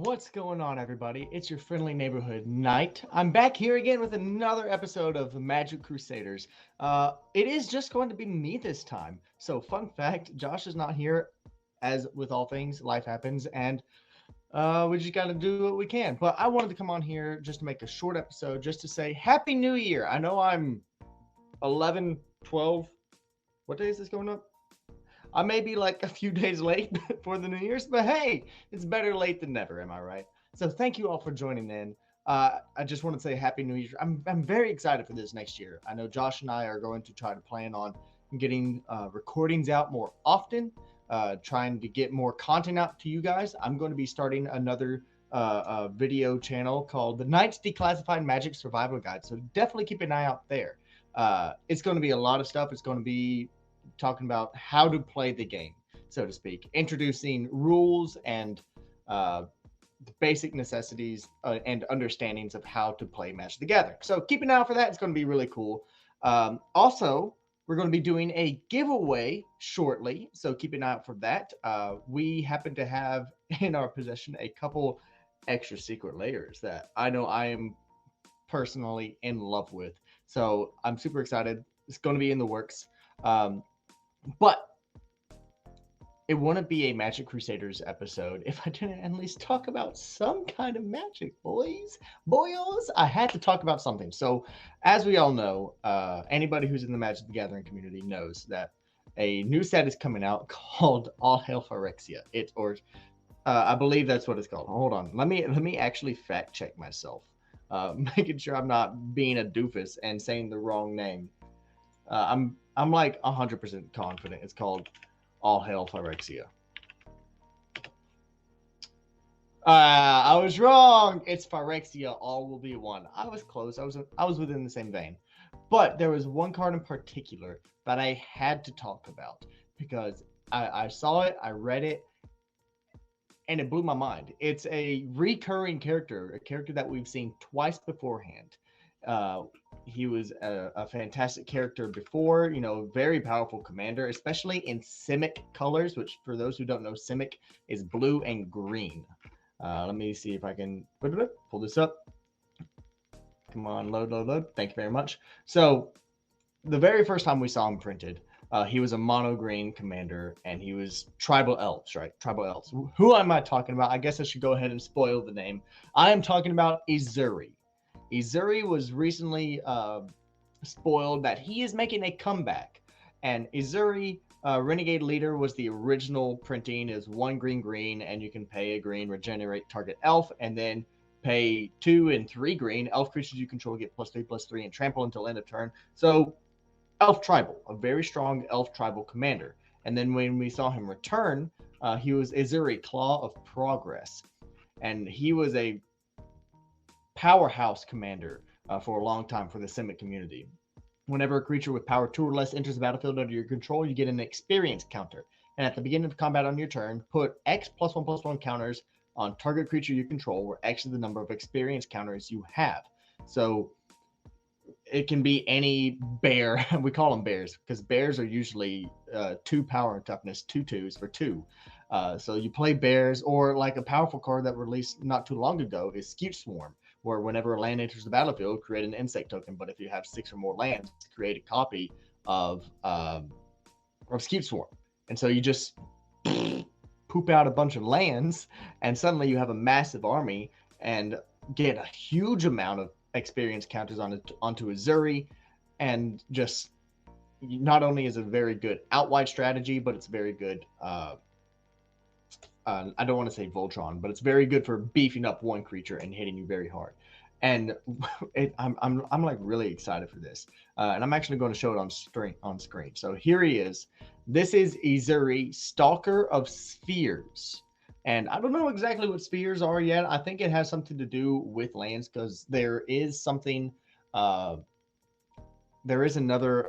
What's going on, everybody? It's your friendly neighborhood knight. I'm back here again with another episode of Magic Crusaders. It is just going to be me this time. So, fun fact, Josh is not here. As with all things, life happens, and we just got to do what we can. But I wanted to come on here just to make a short episode just to say Happy New Year. I know I'm 11, 12. What day is this going up? I may be like a few days late for the New Year's, but hey, it's better late than never, am I right? So thank you all for joining in. I just want to say Happy New Year. I'm very excited for this next year. I know Josh and I are going to try to plan on getting recordings out more often, trying to get more content out to you guys. I'm going to be starting another video channel called the Knights Declassified Magic Survival Guide. So definitely keep an eye out there. It's going to be a lot of stuff. It's going to be talking about how to play the game, so to speak, introducing rules and the basic necessities and understandings of how to play Magic the Gathering. So keep an eye out for that. It's going to be really cool. Also, we're going to be doing a giveaway shortly, so keep an eye out for that. We happen to have in our possession a couple extra secret layers that I know I am personally in love with. So I'm super excited. It's going to be in the works. But it wouldn't be a Magic Crusaders episode if I didn't at least talk about some kind of magic, boys. Boyos, I had to talk about something. So, as we all know, anybody who's in the Magic the Gathering community knows that a new set is coming out called All Hail Phyrexia. I believe that's what it's called. Hold on, let me actually fact check myself, making sure I'm not being a doofus and saying the wrong name. I'm like 100% confident it's called All Hail Phyrexia. I was wrong. It's Phyrexia. All will be one. I was close. I was within the same vein, but there was one card in particular that I had to talk about because I saw it, I read it, and it blew my mind. It's a recurring character, a character that we've seen twice beforehand. Uh, he was a fantastic character before, very powerful commander, especially in Simic colors, which for those who don't know, Simic is blue and green. Let me see if I can pull this up. Come on, load. Thank you very much. So the very first time we saw him printed, he was a mono green commander, and he was tribal elves, right? Tribal elves. Who am I talking about? I guess I should go ahead and spoil the name. I am talking about Ezuri. Ezuri was recently spoiled that he is making a comeback. And Ezuri, Renegade Leader, was the original printing, is 1 green, and you can pay a green, regenerate target elf, and then pay 2 and 3 green. Elf creatures you control get +3/+3 and trample until end of turn. So elf tribal, a very strong elf tribal commander. And then when we saw him return, he was Ezuri, Claw of Progress. And he was a powerhouse commander for a long time for the Simic community. Whenever a creature with power 2 or less enters the battlefield under your control, you get an experience counter. And at the beginning of combat on your turn, put X +1/+1 counters on target creature you control, where X is the number of experience counters you have. So it can be any bear. We call them bears because bears are usually 2 power and toughness, 2/2s for 2. So you play bears, or like a powerful card that released not too long ago is Skeet Swarm, where whenever a land enters the battlefield, create an insect token. But if you have 6 or more lands, create a copy of Skeet Swarm. And so you just poop out a bunch of lands, and suddenly you have a massive army and get a huge amount of experience counters onto Ezuri, and just not only is it a very good out-wide strategy, but it's very good. I don't want to say Voltron, but it's very good for beefing up one creature and hitting you very hard. And I'm like really excited for this, and I'm actually going to show it on screen. So here he is. This is Ezuri, Stalker of Spheres. And I don't know exactly what spheres are yet. I think it has something to do with lands, because there is something. There is another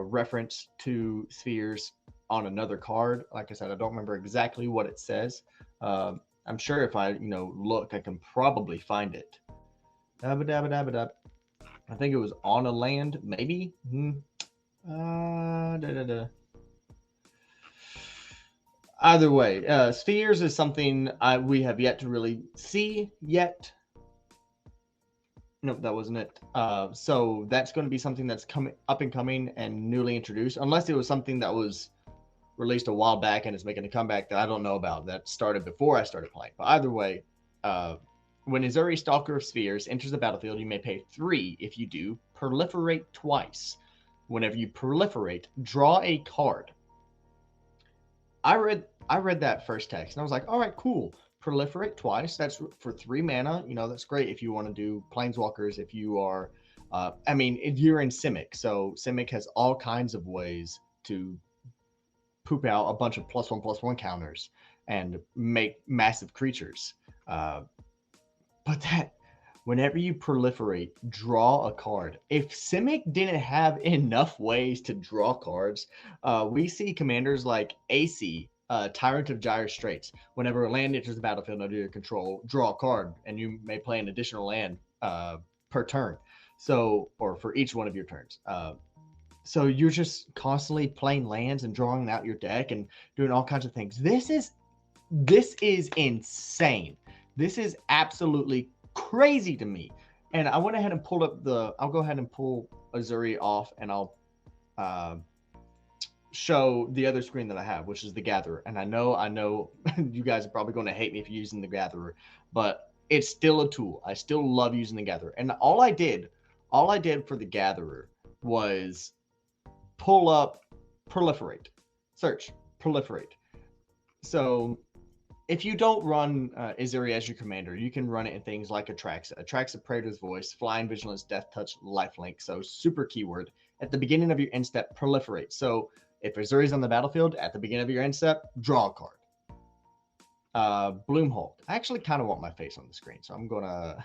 reference to spheres on another card. Like I said, I don't remember exactly what it says. I'm sure if I look, I can probably find it. I think it was on a land, maybe. Either way, spheres is something we have yet to really see yet. Nope, that wasn't it. So that's going to be something that's coming up and coming and newly introduced, unless it was something that was released a while back and is making a comeback that I don't know about that started before I started playing. But either way, when Azuri Stalker of Spheres enters the battlefield, you may pay 3. If you do, proliferate twice. Whenever you proliferate, draw a card. I read that first text and I was like, all right, cool. Proliferate twice. That's for 3 mana. You know, that's great if you want to do planeswalkers. If you are, I mean, if you're in Simic, so Simic has all kinds of ways to poop out a bunch of +1/+1 counters and make massive creatures. But that, whenever you proliferate, draw a card. If Simic didn't have enough ways to draw cards, we see commanders like AC, Tyrant of Gyre Straits. Whenever a land enters the battlefield under your control, draw a card, and you may play an additional land per turn. So, or for each one of your turns. So you're just constantly playing lands and drawing out your deck and doing all kinds of things. This is insane. This is absolutely crazy to me. And I went ahead and pulled up I'll go ahead and pull Azuri off and I'll show the other screen that I have, which is the Gatherer. And I know you guys are probably going to hate me for using the Gatherer, but it's still a tool. I still love using the Gatherer. And all I did for the Gatherer was pull up proliferate, search proliferate. So if you don't run Azuri as your commander, you can run it in things like Atraxa. Atraxa, Praetor's Voice, Flying Vigilance, Death Touch, Lifelink. So super keyword. At the beginning of your end step, proliferate. So if Azuri's on the battlefield, at the beginning of your end step, draw a card. Bloomhulk. I actually kind of want my face on the screen, so I'm gonna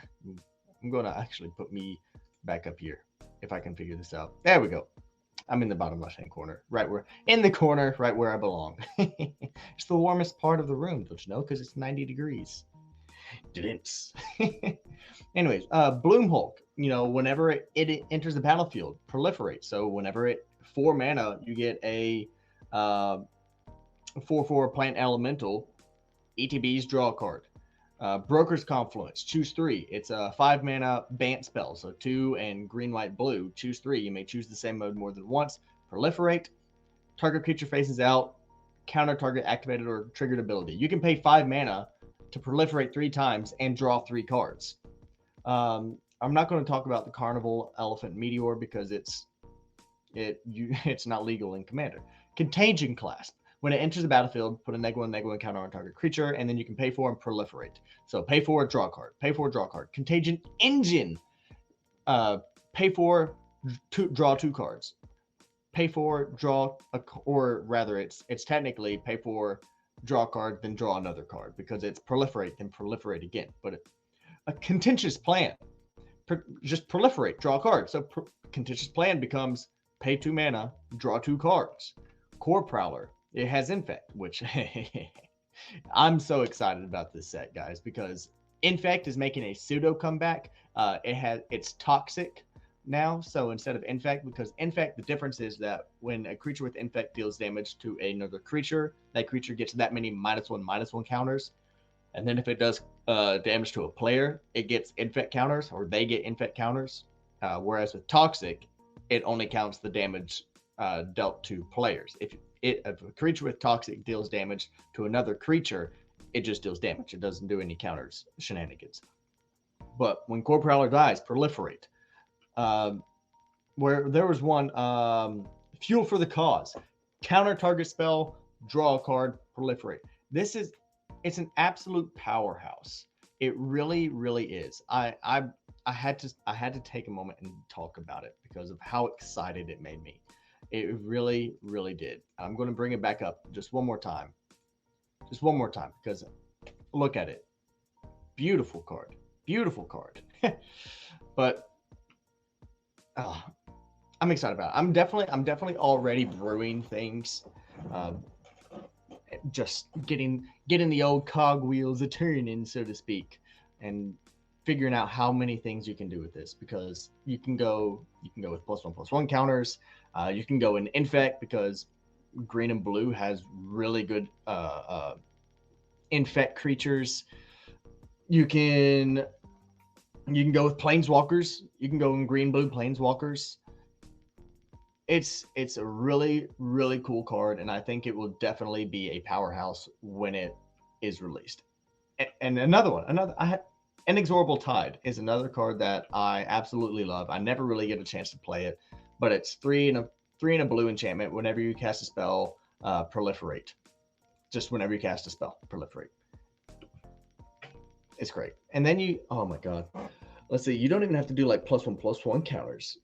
actually put me back up here if I can figure this out. There we go. I'm in the bottom left-hand corner, right where I belong. It's the warmest part of the room, don't you know? Because it's 90 degrees. Didn't. Anyways, Bloomhulk. You know, whenever it enters the battlefield, proliferate. So whenever 4 mana, you get a 4/4 plant elemental. ETBs, draw a card. Broker's Confluence, choose 3. It's a 5 mana Bant spell, so 2 and green, white, blue. Choose 3. You may choose the same mode more than once. Proliferate. Target creature faces out. Counter target activated or triggered ability. You can pay 5 mana to proliferate 3 times and draw 3 cards. I'm not going to talk about the Carnival Elephant Meteor because it's not legal in Commander. Contagion Clasp. When it enters the battlefield, put a -1/-1 counter on target creature, and then you can pay 4 and proliferate. So pay 4, draw a card. Pay 4, draw a card. Contagion Engine. Pay 4, draw 2 cards. Pay 4, draw or rather, it's technically pay 4, draw a card, then draw another card because it's proliferate, then proliferate again. But a Contentious Plan. Just proliferate, draw a card. So Contentious Plan becomes pay 2 mana, draw 2 cards. Core Prowler. It has Infect, which I'm so excited about this set, guys, because Infect is making a pseudo comeback. It's toxic now, so instead of Infect, because Infect, the difference is that when a creature with Infect deals damage to another creature, that creature gets that many -1/-1 counters, and then if it does damage to a player, it gets Infect counters, or they get Infect counters. Whereas with Toxic, it only counts the damage dealt to players. If a creature with Toxic deals damage to another creature, it just deals damage. It doesn't do any counters shenanigans. But when Core Prowler dies, proliferate. Where there was one, Fuel for the Cause. Counter target spell, draw a card, proliferate. It's an absolute powerhouse. It really, really is. I had to take a moment and talk about it because of how excited it made me. It really, really did. I'm going to bring it back up just one more time. Just one more time, because look at it. Beautiful card. Beautiful card. But I'm excited about it. I'm definitely already brewing things. Just getting the old cogwheels a turning, so to speak, and figuring out how many things you can do with this, because you can go with +1/+1 counters. You can go in Infect because green and blue has really good infect creatures. You can go with planeswalkers. You can go in green blue planeswalkers. It's a really, really cool card, and I think it will definitely be a powerhouse when it is released. And another one, Inexorable Tide is another card that I absolutely love. I never really get a chance to play it, but it's 3 and a blue enchantment. Whenever you cast a spell, proliferate. Just whenever you cast a spell, proliferate. It's great. And then oh my god. Let's see, you don't even have to do like +1/+1 counters.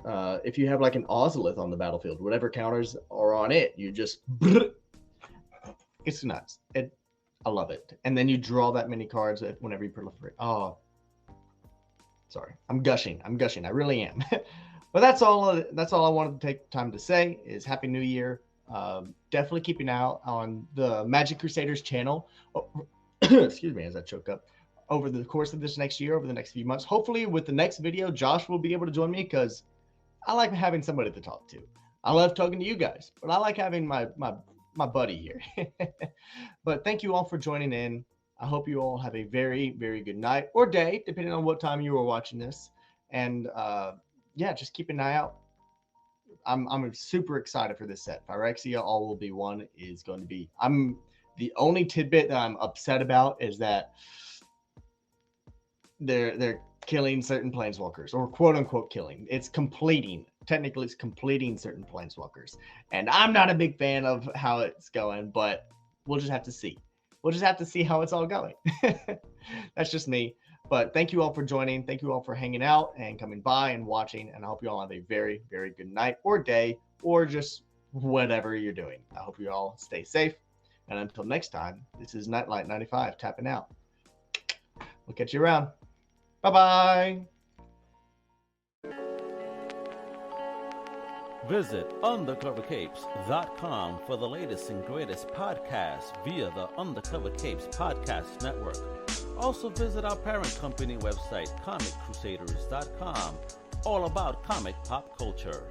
If you have like an Ozolith on the battlefield, whatever counters are on it, you just it's nuts. I love it. And then you draw that many cards whenever you proliferate. Oh, sorry, I'm gushing. I really am. But that's all I wanted to take time to say is Happy New Year. Definitely keep an eye out on the Magic Crusaders channel. Oh, excuse me as I choke up. Over the course of this next year, over the next few months. Hopefully with the next video, Josh will be able to join me because I like having somebody to talk to. I love talking to you guys, but I like having my buddy here. But thank you all for joining in. I hope you all have a very, very good night or day, depending on what time you are watching this. And yeah, just keep an eye out. I'm super excited for this set. Phyrexia All Will Be One is going to be. The only tidbit that I'm upset about is that they're killing certain planeswalkers, or quote unquote killing. Technically it's completing certain planeswalkers. And I'm not a big fan of how it's going, but we'll just have to see. We'll just have to see how it's all going. That's just me. But thank you all for joining. Thank you all for hanging out and coming by and watching. And I hope you all have a very, very good night or day, or just whatever you're doing. I hope you all stay safe. And until next time, this is Nightlight 95 tapping out. We'll catch you around. Bye-bye. Visit undercovercapes.com for the latest and greatest podcasts via the Undercover Capes Podcast Network. Also visit our parent company website, comiccrusaders.com, all about comic pop culture.